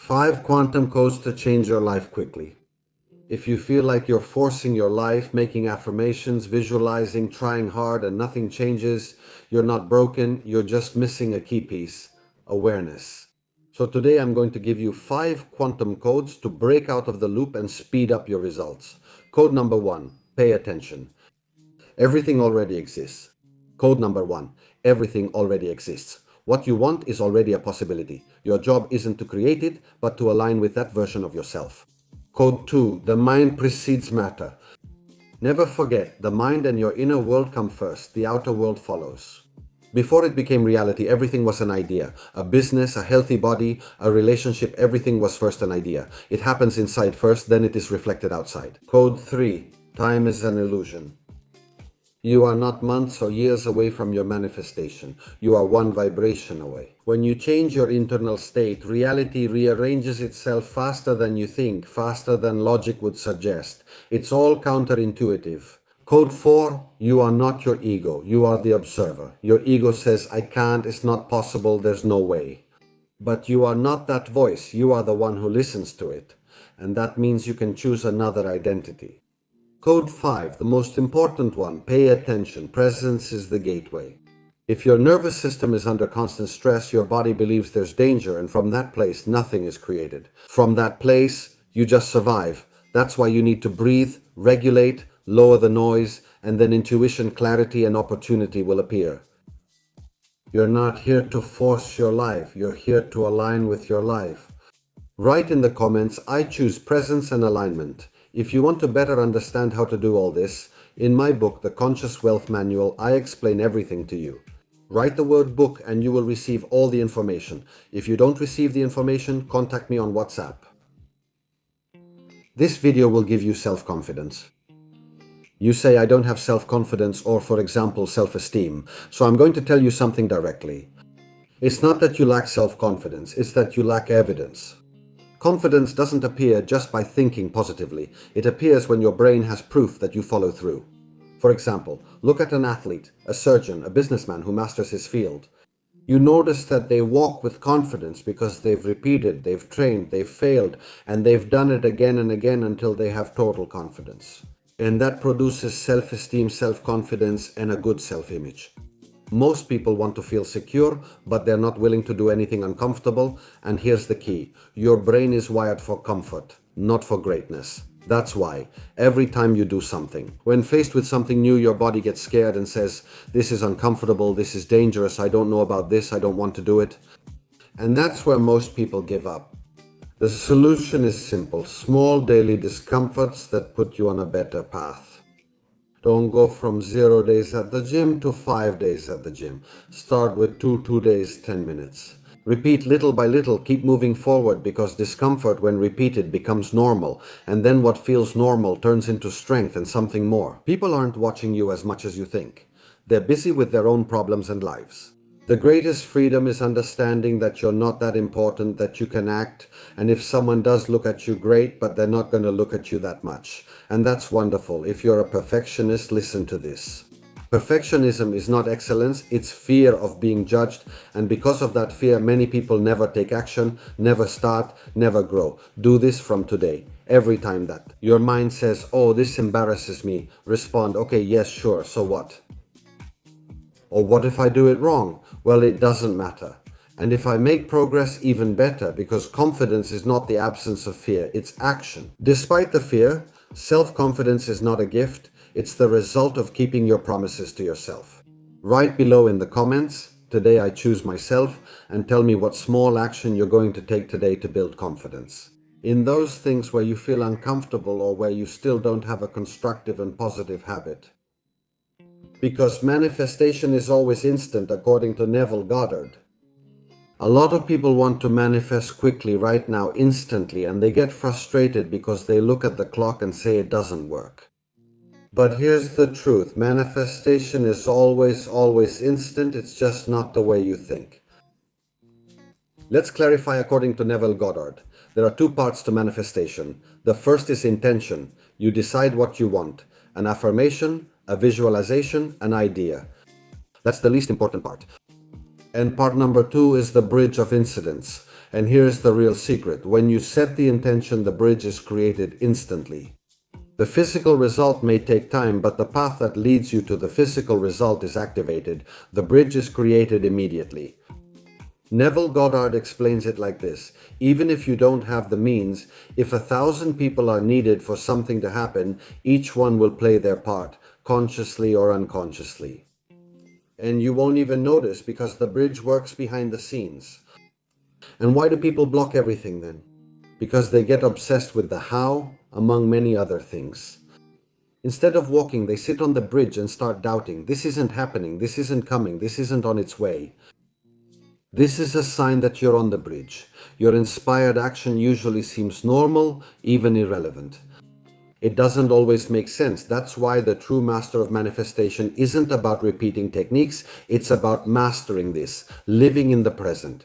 5 quantum codes to change your life quickly. If you feel like you're forcing your life, making affirmations, visualizing, trying hard, and nothing changes, you're not broken, you're just missing a key piece: awareness. So today I'm going to give you 5 quantum codes to break out of the loop and speed up your results. Code number 1, pay attention. Everything already exists. Code number 1, everything already exists. What you want is already a possibility. Your job isn't to create it, but to align with that version of yourself. Code 2, the mind precedes matter. Never forget, the mind and your inner world come first, the outer world follows. Before it became reality, everything was an idea. A business, a healthy body, a relationship, everything was first an idea. It happens inside first, then it is reflected outside. Code 3, time is an illusion. You are not months or years away from your manifestation. You are one vibration away. When you change your internal state, reality rearranges itself faster than you think, faster than logic would suggest. It's all counterintuitive. Code 4, you are not your ego. You are the observer. Your ego says, I can't, it's not possible, there's no way. But you are not that voice. You are the one who listens to it. And that means you can choose another identity. Code 5, the most important one, pay attention. Presence is the gateway. If your nervous system is under constant stress, your body believes there's danger, and from that place, nothing is created. From that place, you just survive. That's why you need to breathe, regulate, lower the noise, and then intuition, clarity, and opportunity will appear. You're not here to force your life. You're here to align with your life. Write in the comments, I choose presence and alignment. If you want to better understand how to do all this, in my book, The Conscious Wealth Manual, I explain everything to you. Write the word book and you will receive all the information. If you don't receive the information, contact me on WhatsApp. This video will give you self-confidence. You say, I don't have self-confidence or, for example, self-esteem. So I'm going to tell you something directly. It's not that you lack self-confidence, it's that you lack evidence. Confidence doesn't appear just by thinking positively. It appears when your brain has proof that you follow through. For example, look at an athlete, a surgeon, a businessman who masters his field. You notice that they walk with confidence because they've repeated, they've trained, they've failed, and they've done it again and again until they have total confidence. And that produces self-esteem, self-confidence, and a good self-image. Most people want to feel secure, but they're not willing to do anything uncomfortable. And here's the key. Your brain is wired for comfort, not for greatness. That's why, every time you do something, when faced with something new, your body gets scared and says, this is uncomfortable, this is dangerous, I don't know about this, I don't want to do it. And that's where most people give up. The solution is simple. Small daily discomforts that put you on a better path. Don't go from 0 days at the gym to 5 days at the gym. Start with 2 days, 10 minutes. Repeat little by little, keep moving forward because discomfort when repeated becomes normal, and then what feels normal turns into strength and something more. People aren't watching you as much as you think. They're busy with their own problems and lives. The greatest freedom is understanding that you're not that important, that you can act, and if someone does look at you, great, but they're not going to look at you that much. And that's wonderful. If you're a perfectionist, listen to this. Perfectionism is not excellence, it's fear of being judged, and because of that fear, many people never take action, never start, never grow. Do this from today. Every time that your mind says, oh, this embarrasses me, respond, okay, yes, sure, so what? Or what if I do it wrong? Well, it doesn't matter. And if I make progress, even better, because confidence is not the absence of fear, it's action. Despite the fear, self-confidence is not a gift, it's the result of keeping your promises to yourself. Write below in the comments, today I choose myself, and tell me what small action you're going to take today to build confidence. In those things where you feel uncomfortable or where you still don't have a constructive and positive habit. Because manifestation is always instant, according to Neville Goddard. A lot of people want to manifest quickly, right now, instantly, and they get frustrated because they look at the clock and say it doesn't work. But here's the truth. Manifestation is always instant. It's just not the way you think. Let's clarify according to Neville Goddard. There are 2 parts to manifestation. The first is intention. You decide what you want. An affirmation, a visualization, an idea. That's the least important part. And part number 2 is the bridge of incidents. And here's the real secret. When you set the intention, the bridge is created instantly. The physical result may take time, but the path that leads you to the physical result is activated. The bridge is created immediately. Neville Goddard explains it like this: even if you don't have the means, if 1,000 people are needed for something to happen, each one will play their part, consciously or unconsciously. And you won't even notice because the bridge works behind the scenes. And why do people block everything then? Because they get obsessed with the how, among many other things. Instead of walking, they sit on the bridge and start doubting. This isn't happening, this isn't coming, this isn't on its way. This is a sign that you're on the bridge. Your inspired action usually seems normal, even irrelevant. It doesn't always make sense. That's why the true master of manifestation isn't about repeating techniques, it's about mastering this, living in the present.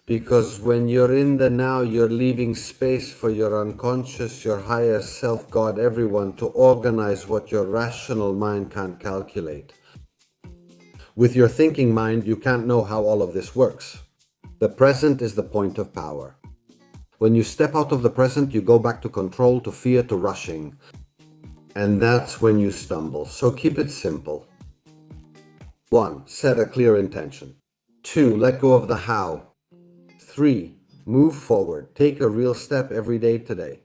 Because when you're in the now, you're leaving space for your unconscious, your higher self, God, everyone, to organize what your rational mind can't calculate. With your thinking mind, you can't know how all of this works. The present is the point of power. When you step out of the present, you go back to control, to fear, to rushing. And that's when you stumble. So keep it simple. 1. Set a clear intention. 2. Let go of the how. 3. Move forward. Take a real step every day today.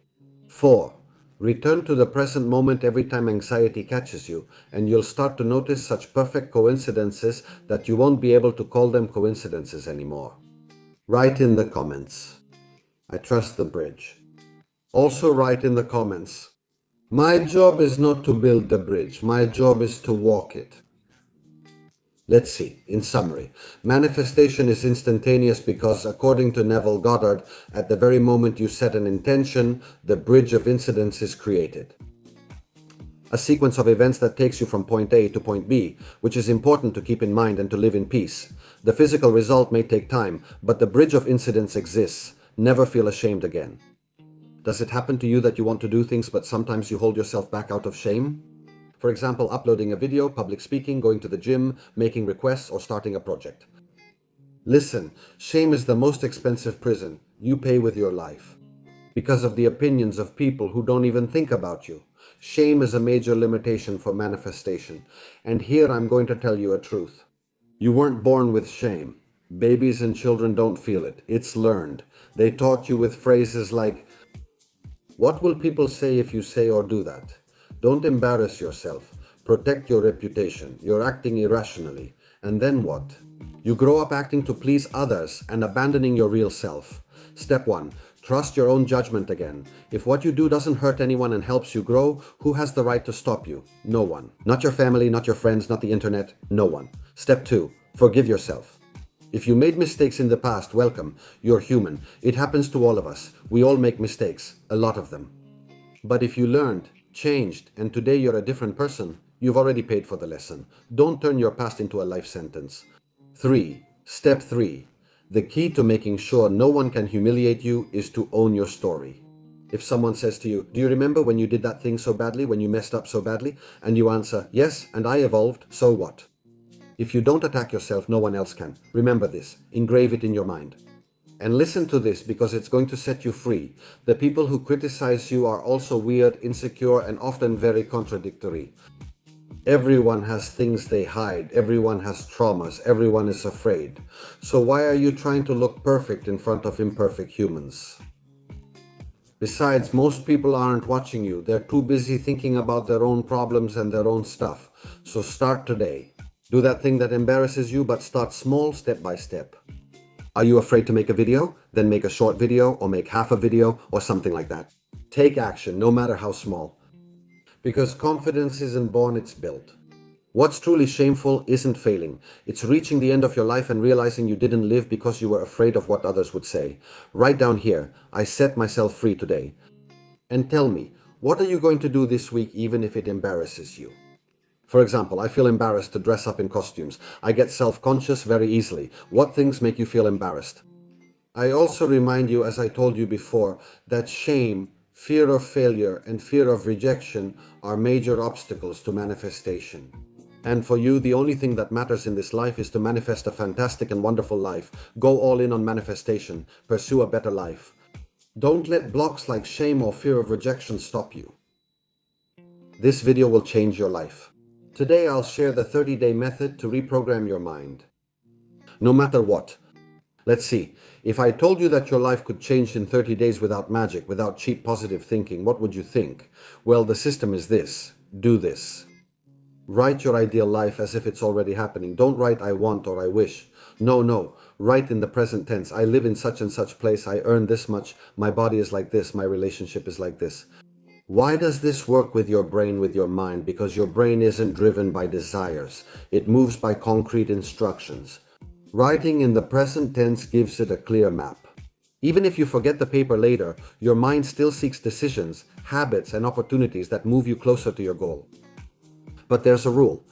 4. Return to the present moment every time anxiety catches you, and you'll start to notice such perfect coincidences that you won't be able to call them coincidences anymore. Write in the comments, I trust the bridge. Also write in the comments, my job is not to build the bridge, my job is to walk it. Let's see, in summary, manifestation is instantaneous because, according to Neville Goddard, at the very moment you set an intention, the bridge of incidents is created. A sequence of events that takes you from point A to point B, which is important to keep in mind and to live in peace. The physical result may take time, but the bridge of incidents exists. Never feel ashamed again. Does it happen to you that you want to do things, but sometimes you hold yourself back out of shame? For example, uploading a video, public speaking, going to the gym, making requests, or starting a project. Listen, shame is the most expensive prison you pay with your life. Because of the opinions of people who don't even think about you. Shame is a major limitation for manifestation. And here I'm going to tell you a truth. You weren't born with shame. Babies and children don't feel it. It's learned. They taught you with phrases like, what will people say if you say or do that? Don't embarrass yourself. Protect your reputation. You're acting irrationally. And then what? You grow up acting to please others and abandoning your real self. Step 1. Trust your own judgment again. If what you do doesn't hurt anyone and helps you grow, who has the right to stop you? No one. Not your family, not your friends, not the internet. No one. Step 2. Forgive yourself. If you made mistakes in the past, welcome. You're human. It happens to all of us. We all make mistakes. A lot of them. But if you learned, changed, and today you're a different person, you've already paid for the lesson. Don't turn your past into a life sentence. 3. Step 3. The key to making sure no one can humiliate you is to own your story. If someone says to you, do you remember when you did that thing so badly, when you messed up so badly? And you answer, yes, and I evolved, so what? If you don't attack yourself, no one else can. Remember this. Engrave it in your mind. And listen to this because it's going to set you free. The people who criticize you are also weird, insecure, and often very contradictory. Everyone has things they hide. Everyone has traumas. Everyone is afraid. So why are you trying to look perfect in front of imperfect humans? Besides, most people aren't watching you. They're too busy thinking about their own problems and their own stuff. So start today. Do that thing that embarrasses you, but start small, step by step. Are you afraid to make a video? Then make a short video or make half a video or something like that. Take action, no matter how small. Because confidence isn't born, it's built. What's truly shameful isn't failing. It's reaching the end of your life and realizing you didn't live because you were afraid of what others would say. Write down here, I set myself free today. And tell me, what are you going to do this week even if it embarrasses you? For example, I feel embarrassed to dress up in costumes. I get self-conscious very easily. What things make you feel embarrassed? I also remind you, as I told you before, that shame, fear of failure, and fear of rejection are major obstacles to manifestation. And for you, the only thing that matters in this life is to manifest a fantastic and wonderful life. Go all in on manifestation. Pursue a better life. Don't let blocks like shame or fear of rejection stop you. This video will change your life. Today I'll share the 30-day method to reprogram your mind. No matter what. Let's see, if I told you that your life could change in 30 days without magic, without cheap positive thinking, what would you think? Well, the system is this. Do this. Write your ideal life as if it's already happening. Don't write I want or I wish. No. Write in the present tense. I live in such and such place. I earn this much. My body is like this. My relationship is like this. Why does this work with your brain, with your mind? Because your brain isn't driven by desires. It moves by concrete instructions. Writing in the present tense gives it a clear map. Even if you forget the paper later, your mind still seeks decisions, habits, and opportunities that move you closer to your goal. But there's a rule.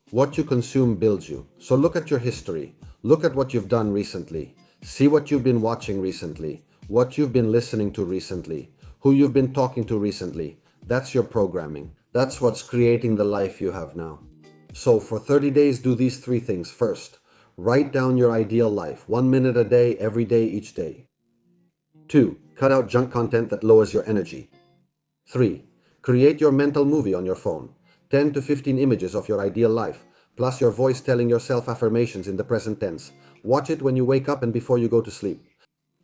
What you consume builds you. So look at your history. Look at what you've done recently. See what you've been watching recently. What you've been listening to recently. Who you've been talking to recently. That's your programming. That's what's creating the life you have now. So for 30 days, do these 3 things. First, write down your ideal life. 1 minute a day, every day, each day. 2, cut out junk content that lowers your energy. 3, create your mental movie on your phone. 10 to 15 images of your ideal life, plus your voice telling yourself affirmations in the present tense. Watch it when you wake up and before you go to sleep.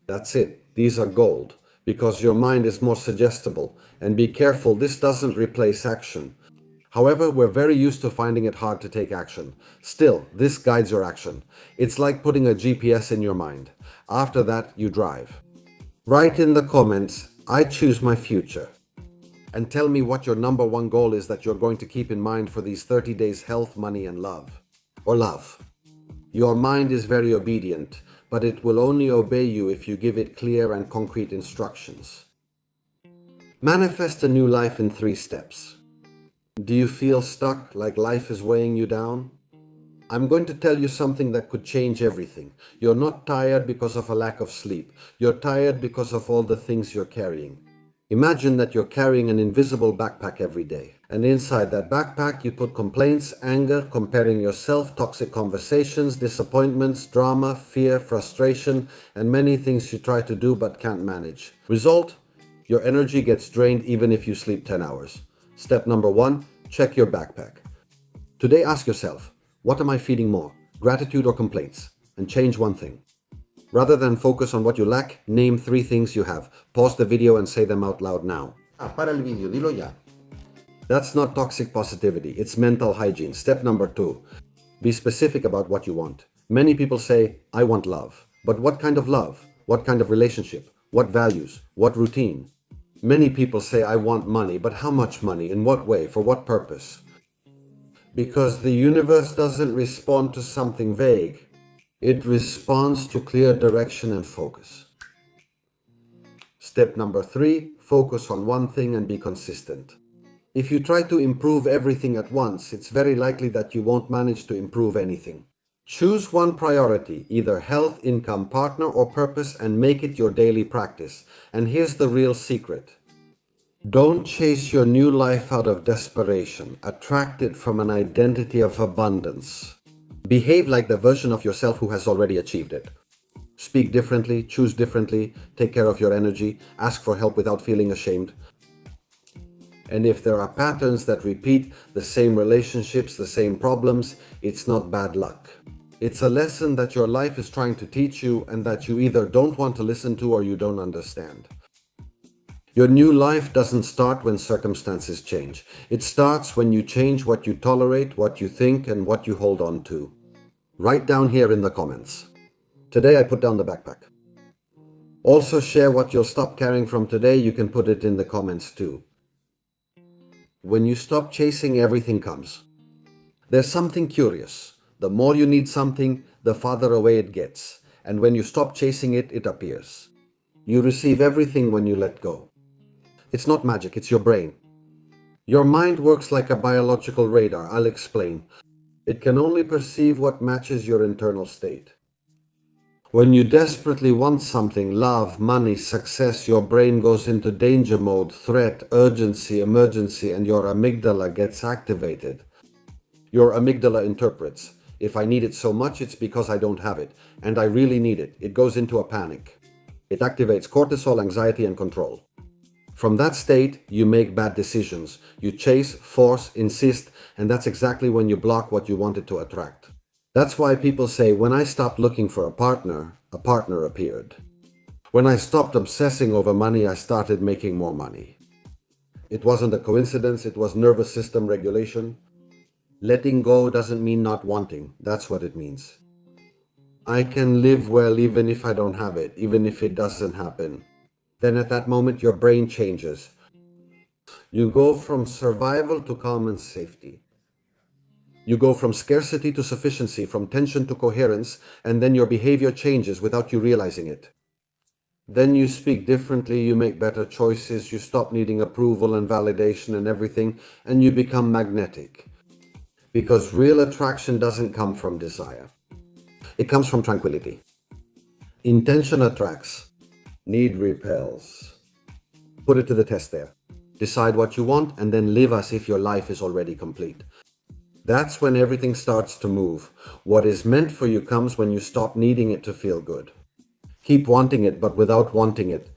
That's it. These are gold, because your mind is more suggestible. And be careful, this doesn't replace action. However, we're very used to finding it hard to take action. Still, this guides your action. It's like putting a GPS in your mind. After that, you drive. Write in the comments, I choose my future. And tell me what your number 1 goal is that you're going to keep in mind for these 30 days: health, money, and love. Or love. Your mind is very obedient, but it will only obey you if you give it clear and concrete instructions. Manifest a new life in 3 steps. Do you feel stuck, like life is weighing you down? I'm going to tell you something that could change everything. You're not tired because of a lack of sleep. You're tired because of all the things you're carrying. Imagine that you're carrying an invisible backpack every day. And inside that backpack, you put complaints, anger, comparing yourself, toxic conversations, disappointments, drama, fear, frustration, and many things you try to do but can't manage. Result? Your energy gets drained even if you sleep 10 hours. Step number 1, check your backpack. Today, ask yourself, what am I feeding more, gratitude or complaints? And change one thing. Rather than focus on what you lack, name 3 things you have. Pause the video and say them out loud now. Para el video, dilo ya. That's not toxic positivity, it's mental hygiene. Step number 2, be specific about what you want. Many people say, I want love. But what kind of love? What kind of relationship? What values? What routine? Many people say, I want money, but how much money? In what way? For what purpose? Because the universe doesn't respond to something vague. It responds to clear direction and focus. Step number 3, focus on one thing and be consistent. If you try to improve everything at once, it's very likely that you won't manage to improve anything. Choose one priority, either health, income, partner, or purpose, and make it your daily practice. And here's the real secret. Don't chase your new life out of desperation. Attract it from an identity of abundance. Behave like the version of yourself who has already achieved it. Speak differently, choose differently, take care of your energy, ask for help without feeling ashamed. And if there are patterns that repeat, the same relationships, the same problems, it's not bad luck. It's a lesson that your life is trying to teach you and that you either don't want to listen to or you don't understand. Your new life doesn't start when circumstances change. It starts when you change what you tolerate, what you think, and what you hold on to. Write down here in the comments. Today I put down the backpack. Also share what you'll stop carrying from today. You can put it in the comments too. When you stop chasing, everything comes. There's something curious. The more you need something, the farther away it gets. And when you stop chasing it, it appears. You receive everything when you let go. It's not magic, it's your brain. Your mind works like a biological radar. I'll explain. It can only perceive what matches your internal state. When you desperately want something, love, money, success, your brain goes into danger mode, threat, urgency, emergency, and your amygdala gets activated. Your amygdala interprets, if I need it so much, it's because I don't have it, and I really need it. It goes into a panic. It activates cortisol, anxiety, and control. From that state, you make bad decisions. You chase, force, insist, and that's exactly when you block what you wanted to attract. That's why people say, when I stopped looking for a partner appeared. When I stopped obsessing over money, I started making more money. It wasn't a coincidence, it was nervous system regulation. Letting go doesn't mean not wanting. That's what it means. I can live well even if I don't have it, even if it doesn't happen. Then at that moment, your brain changes. You go from survival to calm and safety. You go from scarcity to sufficiency, from tension to coherence, and then your behavior changes without you realizing it. Then you speak differently, you make better choices, you stop needing approval and validation and everything, and you become magnetic. Because real attraction doesn't come from desire. It comes from tranquility. Intention attracts. Need repels. Put it to the test there. Decide what you want and then live as if your life is already complete. That's when everything starts to move. What is meant for you comes when you stop needing it to feel good. Keep wanting it, but without wanting it.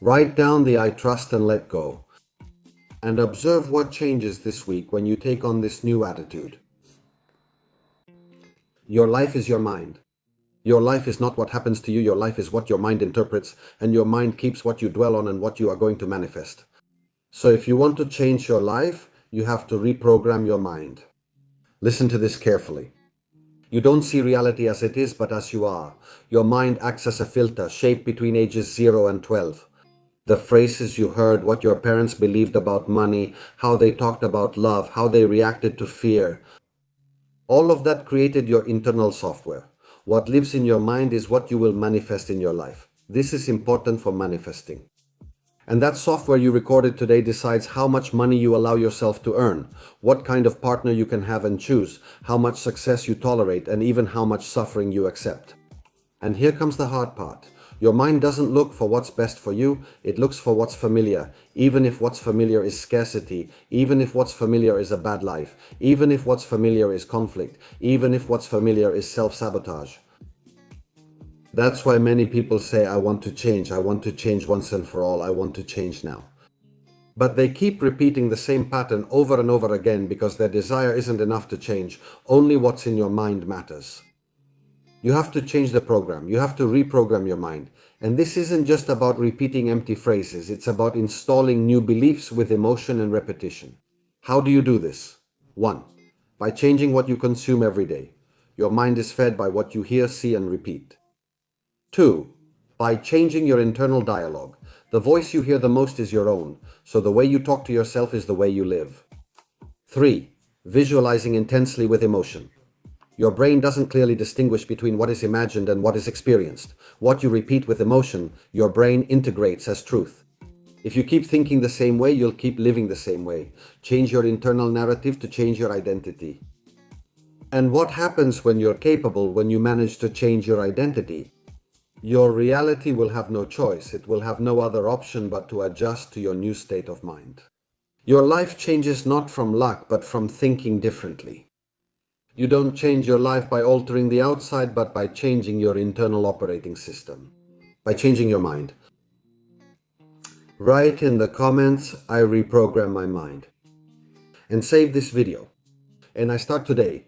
Write down the I trust and let go. And observe what changes this week when you take on this new attitude. Your life is your mind. Your life is not what happens to you, your life is what your mind interprets, and your mind keeps what you dwell on and what you are going to manifest. So if you want to change your life, you have to reprogram your mind. Listen to this carefully. You don't see reality as it is, but as you are. Your mind acts as a filter, shaped between ages 0 and 12. The phrases you heard, what your parents believed about money, how they talked about love, how they reacted to fear. All of that created your internal software. What lives in your mind is what you will manifest in your life. This is important for manifesting. And that software you recorded today decides how much money you allow yourself to earn, what kind of partner you can have and choose, how much success you tolerate, and even how much suffering you accept. And here comes the hard part. Your mind doesn't look for what's best for you, it looks for what's familiar, even if what's familiar is scarcity, even if what's familiar is a bad life, even if what's familiar is conflict, even if what's familiar is self-sabotage. That's why many people say, I want to change once and for all, I want to change now. But they keep repeating the same pattern over and over again because their desire isn't enough to change. Only what's in your mind matters. You have to change the program. You have to reprogram your mind. And this isn't just about repeating empty phrases. It's about installing new beliefs with emotion and repetition. How do you do this? 1. By changing what you consume every day. Your mind is fed by what you hear, see, and repeat. 2. By changing your internal dialogue. The voice you hear the most is your own, so the way you talk to yourself is the way you live. 3. Visualizing intensely with emotion. Your brain doesn't clearly distinguish between what is imagined and what is experienced. What you repeat with emotion, your brain integrates as truth. If you keep thinking the same way, you'll keep living the same way. Change your internal narrative to change your identity. And what happens when you're capable, when you manage to change your identity? Your reality will have no choice. It will have no other option but to adjust to your new state of mind. Your life changes not from luck, but from thinking differently. You don't change your life by altering the outside, but by changing your internal operating system. By changing your mind. Write in the comments, I reprogram my mind. And save this video. And I start today.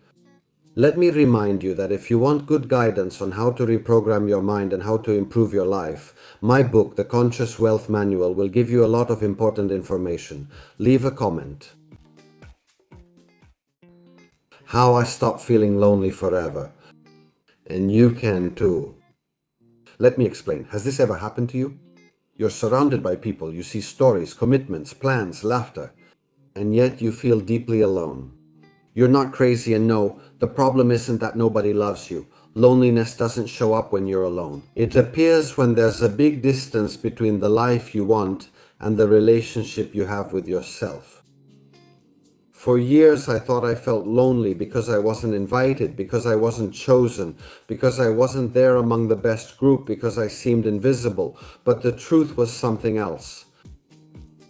Let me remind you that if you want good guidance on how to reprogram your mind and how to improve your life, my book, The Conscious Wealth Manual, will give you a lot of important information. Leave a comment. How I stopped feeling lonely forever. And you can too. Let me explain. Has this ever happened to you? You're surrounded by people. You see stories, commitments, plans, laughter. And yet you feel deeply alone. You're not crazy, and no, the problem isn't that nobody loves you. Loneliness doesn't show up when you're alone. It appears when there's a big distance between the life you want and the relationship you have with yourself. For years I thought I felt lonely because I wasn't invited, because I wasn't chosen, because I wasn't there among the best group, because I seemed invisible. But the truth was something else.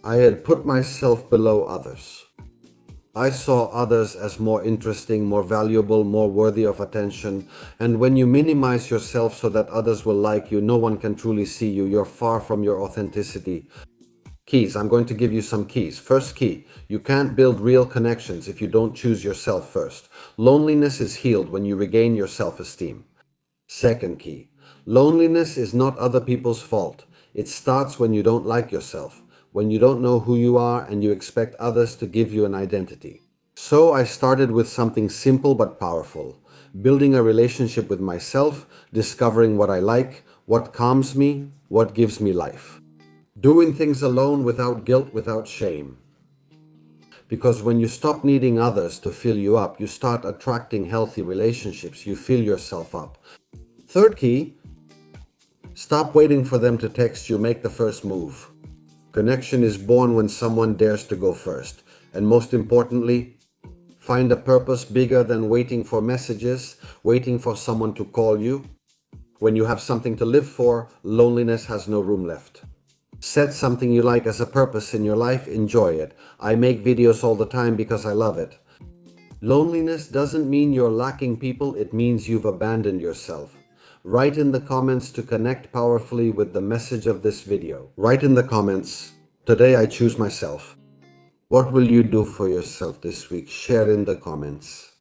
I had put myself below others. I saw others as more interesting, more valuable, more worthy of attention. And when you minimize yourself so that others will like you, no one can truly see you. You're far from your authenticity. Keys. I'm going to give you some keys. First key, you can't build real connections if you don't choose yourself first. Loneliness is healed when you regain your self-esteem. Second key, loneliness is not other people's fault. It starts when you don't like yourself, when you don't know who you are and you expect others to give you an identity. So I started with something simple but powerful, building a relationship with myself, discovering what I like, what calms me, what gives me life. Doing things alone without guilt, without shame. Because when you stop needing others to fill you up, you start attracting healthy relationships. You fill yourself up. Third key, stop waiting for them to text you. Make the first move. Connection is born when someone dares to go first. And most importantly, find a purpose bigger than waiting for messages, waiting for someone to call you. When you have something to live for, loneliness has no room left. Set something you like as a purpose in your life, enjoy it. I make videos all the time because I love it. Loneliness doesn't mean you're lacking people, it means you've abandoned yourself. Write in the comments to connect powerfully with the message of this video. Write in the comments, today I choose myself. What will you do for yourself this week? Share in the comments.